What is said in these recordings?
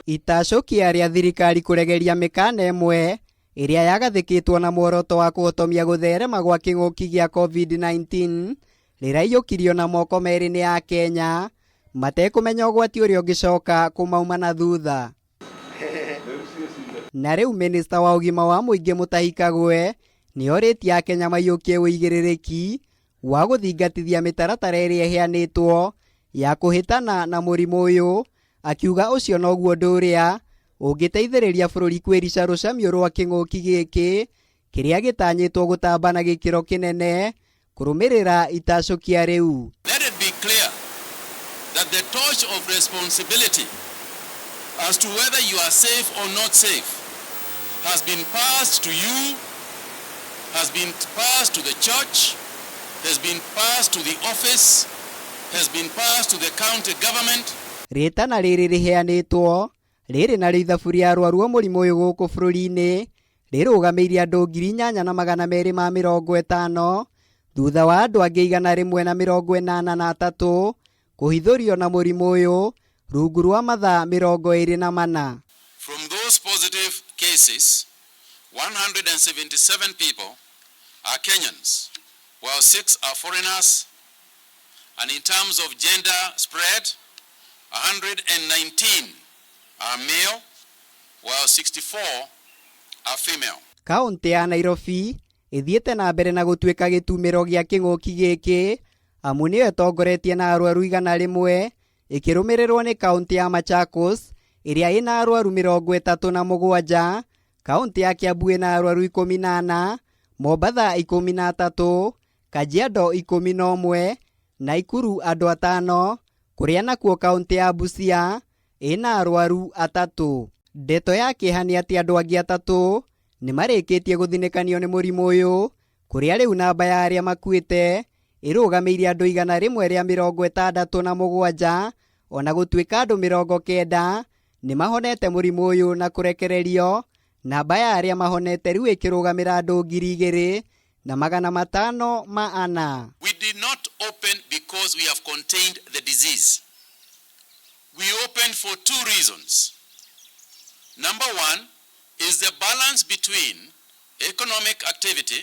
Itacokia rĩa thirikari kũregeria mĩkana ĩmwe ĩrĩa yagathĩkĩtwo na muoroto wa kũhotomia gũtherema gwa kĩng'ũki gĩa COVID-19 rĩraiyũkirio na moko merĩ nĩ ya Kenya matekũmenya ũgwati ũrĩa ũngĩcoka kũmauma na thutha. Na rĩu minista wa ũgima wa mũingĩ Mutahi Kagwe nĩorĩtie Akenya maiyũkie wĩigĩrĩrĩki wa gũthingatithia mĩtaratara ĩrĩa ĩheanĩtwo ya kũhĩtana na mũrimũ ũyũ, akiuga ũcio noguo ũndũ ũrĩa ũngĩteithĩrĩria bũrũri kwĩrica rũcamio rwa kĩng'ũki gĩkĩ kĩrĩa gĩtanyĩtwo gũtamba na gĩkĩro kĩnene kũrũmĩrĩra itacokia rĩu. Let it be clear that the torch of responsibility as to whether you are safe or not safe has been passed to you, has been passed to the church, has been passed to the office, has been passed to the county government. Rĩtana rĩrĩ rĩheanĩtwo rĩrĩ na ithabu rĩa arwaru a mũrimũ ũyũ gũkũ bũrũri-inĩ rĩrũgamĩire andũ 8,250 thutha wa andũ angĩ 183 kũhithũrio na mũrimũ ũyũ rungu rwa mathaa 24. From those positive cases, 177 people are Kenyans, while 6 are foreigners, and in terms of gender spread, 119 are male, while 64 are female. Kaunti ya Nairobi ithiĩte na mbere na gũtuĩka gĩtumĩro gĩa kĩng'ũki gĩkĩ amu nĩyo ĩtongoretie na arwaru 100 ĩkĩrũmĩrĩrwo nĩ kaunti ya Machakos ĩrĩa ĩna arwaru 37, kaunti ya Kiambu ĩna arwaru 18, Mombatha 13, Kajiado 11, Nakuru andũ 5, kũrĩa nakuo kaunti ya Busia ĩna arwaru 3. Ndeto ya kĩeha nĩ atĩ andũ angĩ 3 nĩmarĩkĩtie gũthinĩkanio nĩ mũrimũ ũyũ, kũrĩa rĩu namba ya arĩa makuĩte ĩrũgamĩire andũ 167, ona gũtuĩka andũ 90 nĩmahonete mũrimũ ũyũ na kũrekererio, namba ya arĩa mahonete rĩu ĩkĩrũgamĩra andũ 2,504. We did not open because we have contained the disease. We opened for 2 reasons. Number 1 is the balance between economic activity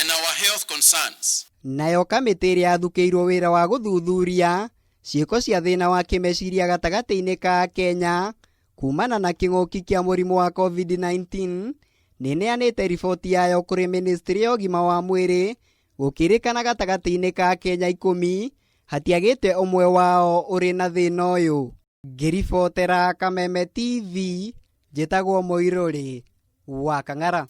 and our health concerns. Nayo kamĩtĩ ĩrĩa yathukĩirwo wĩra wa gũthuthuria ciĩko cia thĩna wa kĩmeciria gatagatĩ-inĩ ka Kenya kumana na kĩng'ũki kĩa mũrimũ wa COVID-19 nĩneanĩte riboti yayo kũrĩ ministry ya ũgima wa mwĩrĩ gũkĩrĩkana gatagatĩ-inĩ ka Kenya 10 hatiagĩte ũmwe wao ũrĩ na thĩna ũyũ. Ngĩribotera Kameme TV, njĩtagwo Mũirũrĩ wa Kang'ara.